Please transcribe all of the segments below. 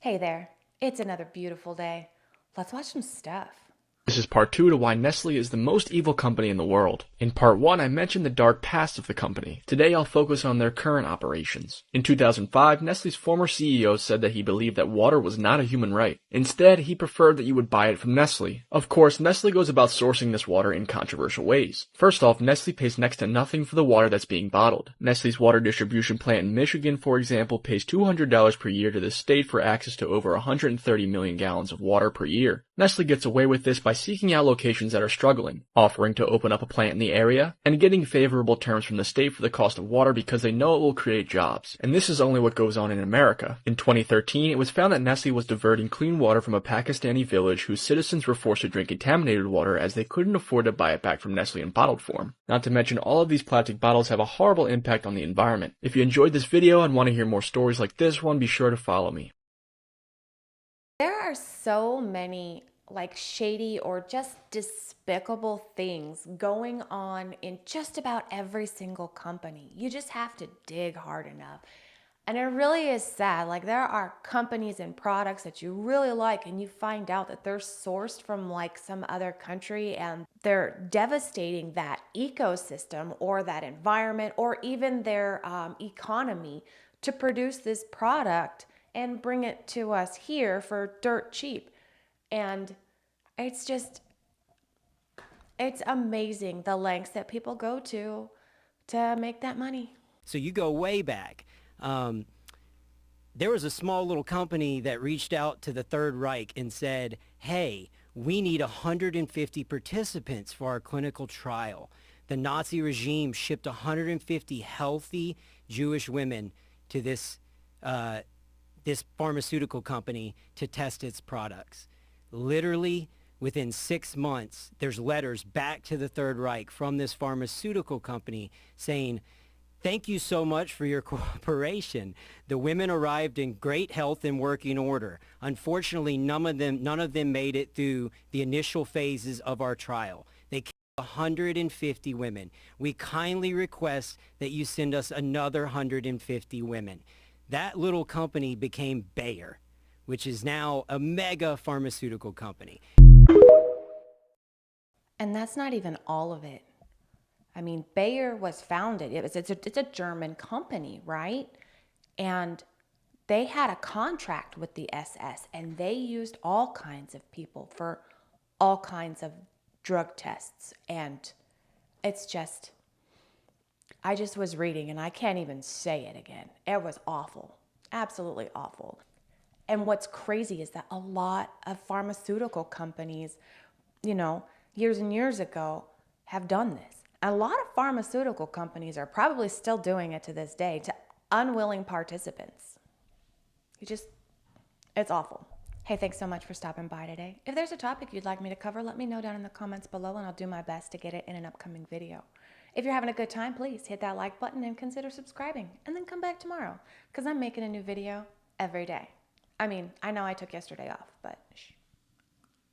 Hey there, it's another beautiful day. Let's watch some stuff. This is part 2 to why Nestle is the most evil company in the world. In part 1, I mentioned the dark past of the company. Today I'll focus on their current operations. In 2005, Nestle's former CEO said that he believed that water was not a human right. Instead, he preferred that you would buy it from Nestle. Of course, Nestle goes about sourcing this water in controversial ways. First off, Nestle pays next to nothing for the water that's being bottled. Nestle's water distribution plant in Michigan, for example, pays $200 per year to the state for access to over 130 million gallons of water per year. Nestle gets away with this by seeking out locations that are struggling, offering to open up a plant in the area, and getting favorable terms from the state for the cost of water because they know it will create jobs. And this is only what goes on in America. In 2013, it was found that Nestle was diverting clean water from a Pakistani village whose citizens were forced to drink contaminated water as they couldn't afford to buy it back from Nestle in bottled form. Not to mention, all of these plastic bottles have a horrible impact on the environment. If you enjoyed this video and want to hear more stories like this one, be sure to follow me. There are so many shady or just despicable things going on in just about every single company. You just have to dig hard enough. And it really is sad. There are companies and products that you really like and you find out that they're sourced from some other country and they're devastating that ecosystem or that environment or even their economy to produce this product and bring it to us here for dirt cheap. And it's amazing the lengths that people go to make that money. So you go way back. There was a small little company that reached out to the Third Reich and said, hey, we need 150 participants for our clinical trial. The Nazi regime shipped 150 healthy Jewish women to this pharmaceutical company to test its products. Literally, within 6 months, there's letters back to the Third Reich from this pharmaceutical company saying, thank you so much for your cooperation. The women arrived in great health and working order. Unfortunately, none of them made it through the initial phases of our trial. They killed 150 women. We kindly request that you send us another 150 women. That little company became Bayer, which is now a mega pharmaceutical company. And that's not even all of it. I mean, Bayer was founded, it's a German company, right? And they had a contract with the SS and they used all kinds of people for all kinds of drug tests. And it's just, I just was reading and I can't even say it again. It was awful, absolutely awful. And what's crazy is that a lot of pharmaceutical companies, years and years ago have done this. A lot of pharmaceutical companies are probably still doing it to this day to unwilling participants. It's awful. Hey, thanks so much for stopping by today. If there's a topic you'd like me to cover, let me know down in the comments below and I'll do my best to get it in an upcoming video. If you're having a good time, please hit that like button and consider subscribing and then come back tomorrow because I'm making a new video every day. I mean, I know I took yesterday off, but shh.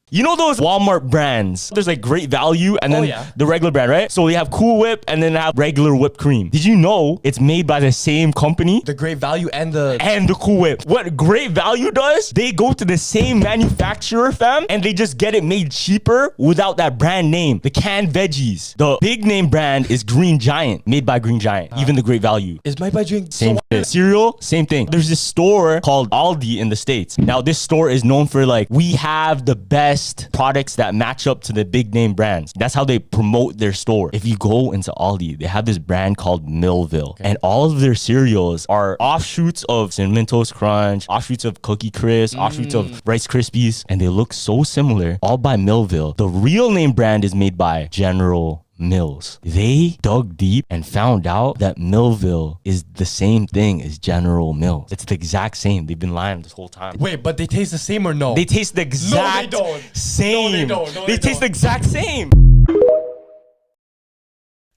You know those Walmart brands? There's Great Value and then the regular brand, right? So they have Cool Whip and then they have regular whipped cream. Did you know it's made by the same company? The Great Value and the Cool Whip. What Great Value does, they go to the same manufacturer, fam, and they just get it made cheaper without that brand name. The canned veggies. The big name brand is Green Giant, made by Green Giant. Even the Great Value is made by Green. Same shit. Cereal, same thing. There's this store called Aldi in the States. Now this store is known for we have the best products that match up to the big name brands. That's how they promote their store. If you go into Aldi, they have this brand called Millville. Okay. And all of their cereals are offshoots of Cinnamon Toast Crunch, offshoots of Cookie Crisp, offshoots of Rice Krispies, and they look so similar, all by Millville. The real name brand is made by General Mills. They dug deep and found out that Millville is the same thing as General Mills. It's the exact same. They've been lying this whole time. Wait, but they taste the same or no? They taste the exact same. No, they don't. No, they taste the exact same.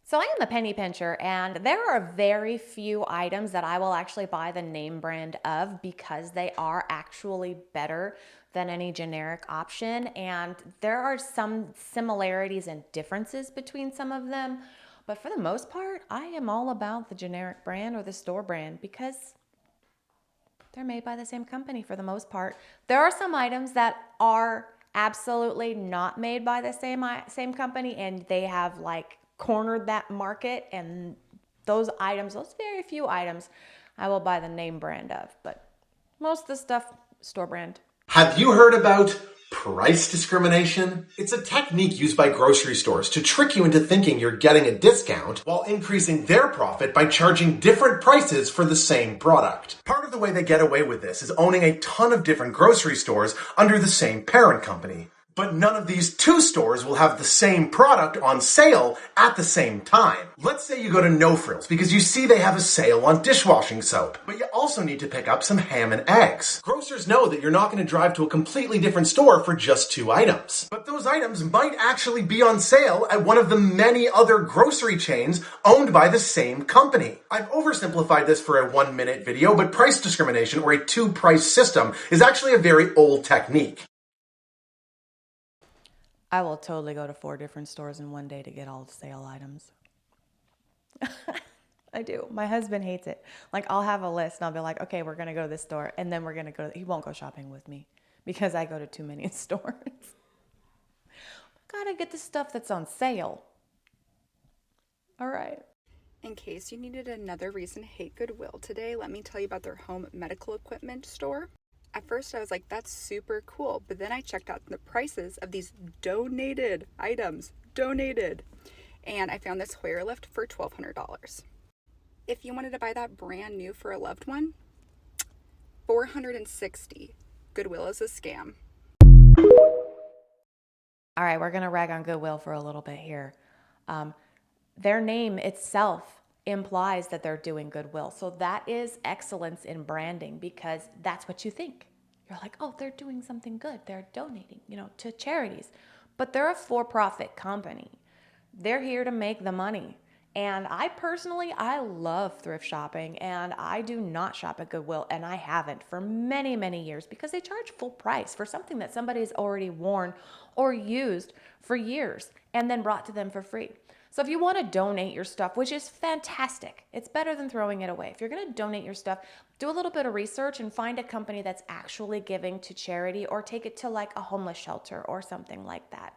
So I am a penny pincher and there are very few items that I will actually buy the name brand of because they are actually better than any generic option. And there are some similarities and differences between some of them. But for the most part, I am all about the generic brand or the store brand because They're made by the same company for the most part. There are some items that are absolutely not made by the same company, and they have like cornered that market, and those very few items, I will buy the name brand of, but most of the stuff, store brand. Have you heard about price discrimination? It's a technique used by grocery stores to trick you into thinking you're getting a discount while increasing their profit by charging different prices for the same product. Part of the way they get away with this is owning a ton of different grocery stores under the same parent company. But none of these two stores will have the same product on sale at the same time. Let's say you go to No Frills because you see they have a sale on dishwashing soap, but you also need to pick up some ham and eggs. Grocers know that you're not going to drive to a completely different store for just 2 items. But those items might actually be on sale at one of the many other grocery chains owned by the same company. I've oversimplified this for a 1-minute video, but price discrimination, or a two-price system, is actually a very old technique. I will totally go to 4 different stores in one day to get all the sale items. I do. My husband hates it. Like, I'll have a list and I'll be like, okay, we're going to go to this store. And then he won't go shopping with me because I go to too many stores. Gotta get the stuff that's on sale. All right. In case you needed another reason to hate Goodwill today, let me tell you about their home medical equipment store. At first I was like, that's super cool, but then I checked out the prices of these donated items. Donated. And I found this Hoyer lift for $1,200. If you wanted to buy that brand new for a loved one, $460. Goodwill is a scam. All right, we're going to rag on Goodwill for a little bit here. Their name itself implies that they're doing goodwill. So that is excellence in branding, because that's what you think. You're like, oh, they're doing something good. They're donating, to charities. But they're a for-profit company. They're here to make the money. And I love thrift shopping, and I do not shop at Goodwill, and I haven't for many, many years, because they charge full price for something that somebody's already worn or used for years and then brought to them for free. So if you want to donate your stuff, which is fantastic, it's better than throwing it away. If you're going to donate your stuff, do a little bit of research and find a company that's actually giving to charity, or take it to like a homeless shelter or something like that.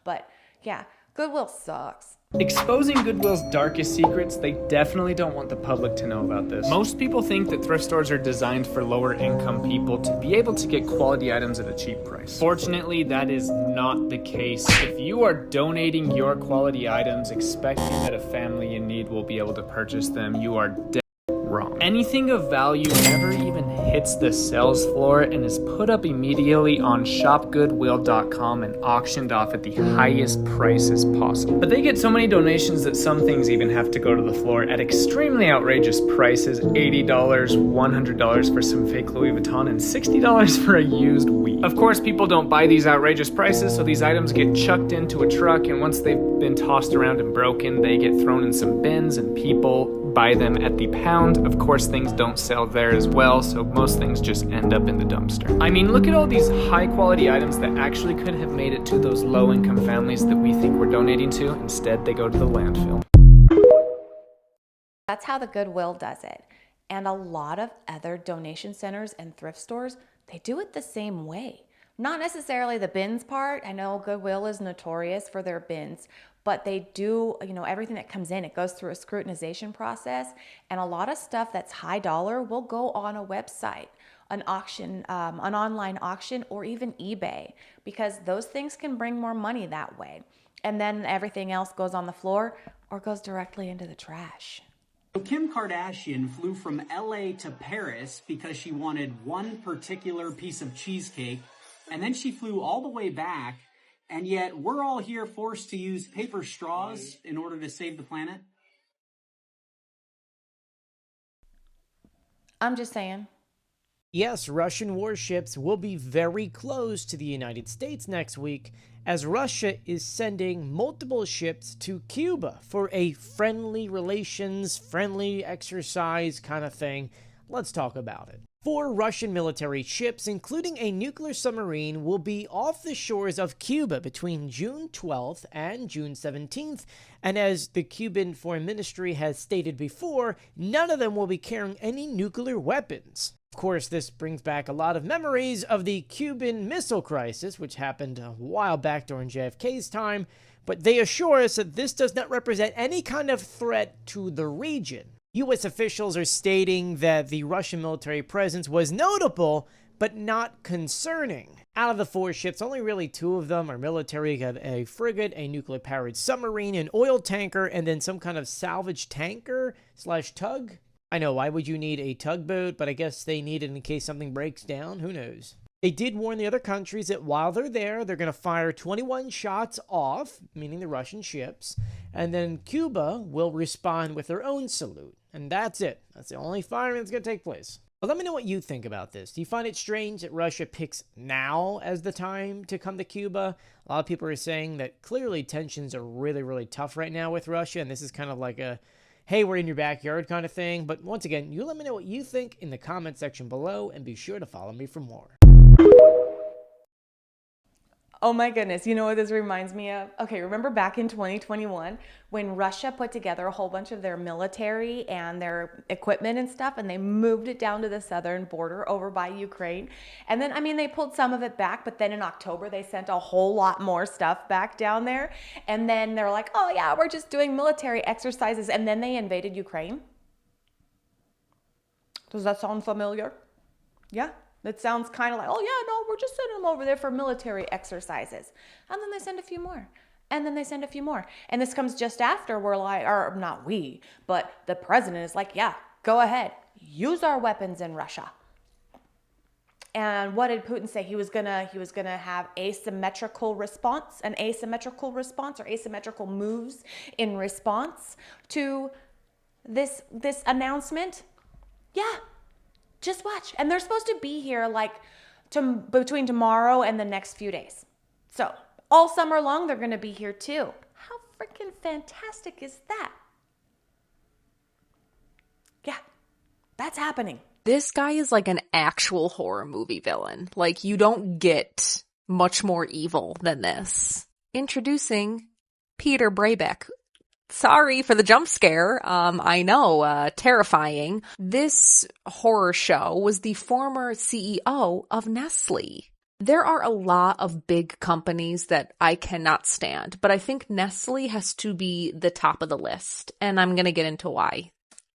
But yeah, Goodwill sucks. Exposing Goodwill's darkest secrets, they definitely don't want the public to know about this. Most people think that thrift stores are designed for lower income people to be able to get quality items at a cheap price. Fortunately, that is not the case. If you are donating your quality items expecting that a family in need will be able to purchase them, you are dead wrong. Anything of value never even hits the sales floor and is put up immediately on shopgoodwill.com and auctioned off at the highest prices possible. But they get so many donations that some things even have to go to the floor at extremely outrageous prices: $80, $100 for some fake Louis Vuitton, and $60 for a used weave. Of course, people don't buy these outrageous prices, so these items get chucked into a truck, and once they've been tossed around and broken, they get thrown in some bins and people buy them at the pound. Of course, things don't sell there as well, so most things just end up in the dumpster. I mean, look at all these high quality items that actually could have made it to those low income families that we think we're donating to. Instead, they go to the landfill. That's how the Goodwill does it. And a lot of other donation centers and thrift stores, they do it the same way. Not necessarily the bins part. I know Goodwill is notorious for their bins, but they do, everything that comes in, it goes through a scrutinization process. And a lot of stuff that's high dollar will go on a website, an auction, an online auction, or even eBay, because those things can bring more money that way. And then everything else goes on the floor or goes directly into the trash. Kim Kardashian flew from LA to Paris because she wanted one particular piece of cheesecake, and then she flew all the way back, and yet we're all here forced to use paper straws in order to save the planet. I'm just saying. Yes, Russian warships will be very close to the United States next week, as Russia is sending multiple ships to Cuba for a friendly relations, friendly exercise kind of thing. Let's talk about it. 4 Russian military ships, including a nuclear submarine, will be off the shores of Cuba between June 12th and June 17th, and as the Cuban Foreign Ministry has stated before, none of them will be carrying any nuclear weapons. Of course, this brings back a lot of memories of the Cuban Missile Crisis, which happened a while back during JFK's time, but they assure us that this does not represent any kind of threat to the region. U.S. officials are stating that the Russian military presence was notable, but not concerning. Out of the 4 ships, only really 2 of them are military. You have a frigate, a nuclear-powered submarine, an oil tanker, and then some kind of salvage tanker / tug. I know, why would you need a tugboat? But I guess they need it in case something breaks down. Who knows? They did warn the other countries that while they're there, they're going to fire 21 shots off, meaning the Russian ships, and then Cuba will respond with their own salute. And that's it. That's the only firing that's going to take place. But let me know what you think about this. Do you find it strange that Russia picks now as the time to come to Cuba? A lot of people are saying that clearly tensions are really, really tough right now with Russia, and this is kind of like a, hey, we're in your backyard kind of thing. But once again, you let me know what you think in the comment section below, and be sure to follow me for more. Oh my goodness, you know what this reminds me of? Okay, remember back in 2021 when Russia put together a whole bunch of their military and their equipment and stuff, and they moved it down to the southern border over by Ukraine. And then, I mean, they pulled some of it back, but then in October they sent a whole lot more stuff back down there. And then they're like, oh yeah, we're just doing military exercises. And then they invaded Ukraine. Does that sound familiar? Yeah. That sounds kind of like, oh yeah, no, we're just sending them over there for military exercises. And then they send a few more. And then they send a few more. And this comes just after we're like, or not we, but the president is like, yeah, go ahead. Use our weapons in Russia. And what did Putin say? He was gonna have asymmetrical response, or asymmetrical moves in response to this announcement. Yeah. Just watch. And they're supposed to be here like between tomorrow and the next few days. So all summer long, they're going to be here too. How freaking fantastic is that? Yeah, that's happening. This guy is like an actual horror movie villain. Like, you don't get much more evil than this. Introducing Peter Brabeck. Sorry for the jump scare. I know, terrifying. This horror show was the former CEO of Nestle. There are a lot of big companies that I cannot stand, but I think Nestle has to be the top of the list, and I'm going to get into why.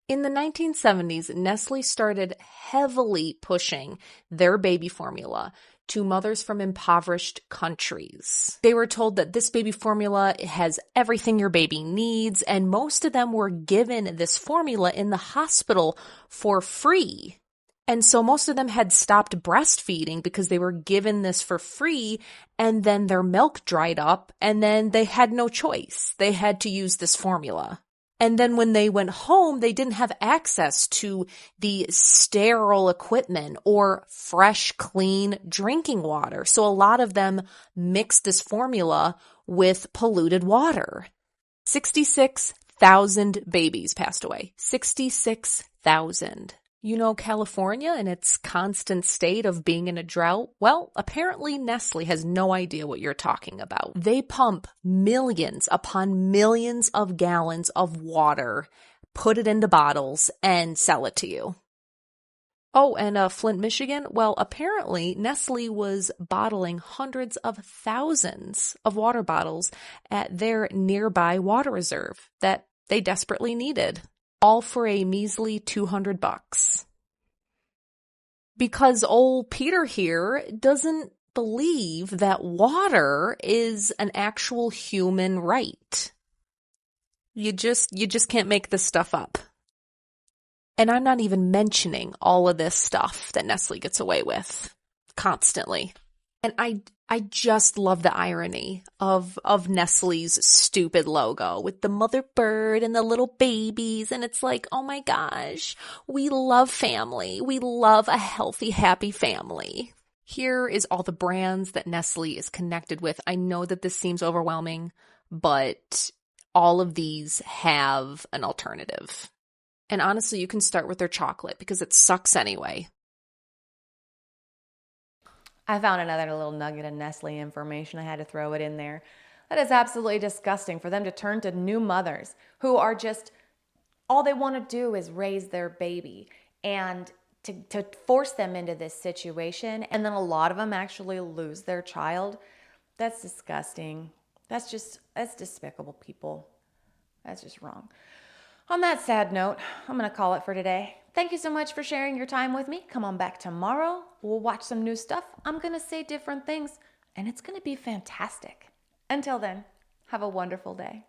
In the 1970s, Nestle started heavily pushing their baby formula to mothers from impoverished countries. They were told that this baby formula has everything your baby needs, and most of them were given this formula in the hospital for free. And so most of them had stopped breastfeeding because they were given this for free, and then their milk dried up, and then they had no choice. They had to use this formula. And then when they went home, they didn't have access to the sterile equipment or fresh, clean drinking water. So a lot of them mixed this formula with polluted water. 66,000 babies passed away. 66,000. You know, California and its constant state of being in a drought? Well, apparently Nestle has no idea what you're talking about. They pump millions upon millions of gallons of water, put it into bottles, and sell it to you. Oh, and Flint, Michigan? Well, apparently Nestle was bottling hundreds of thousands of water bottles at their nearby water reserve that they desperately needed. All for a measly $200. Because old Peter here doesn't believe that water is an actual human right. You just can't make this stuff up. And I'm not even mentioning all of this stuff that Nestle gets away with constantly. And I just love the irony of Nestle's stupid logo with the mother bird and the little babies. And it's like, oh my gosh, we love family. We love a healthy, happy family. Here is all the brands that Nestle is connected with. I know that this seems overwhelming, but all of these have an alternative. And honestly, you can start with their chocolate because it sucks anyway. I found another little nugget of Nestle information. I had to throw it in there. That is absolutely disgusting for them to turn to new mothers who are just, all they want to do is raise their baby, and to force them into this situation. And then a lot of them actually lose their child. That's disgusting. That's despicable, people. That's just wrong. On that sad note, I'm going to call it for today. Thank you so much for sharing your time with me. Come on back tomorrow. We'll watch some new stuff. I'm going to say different things, and it's going to be fantastic. Until then, have a wonderful day.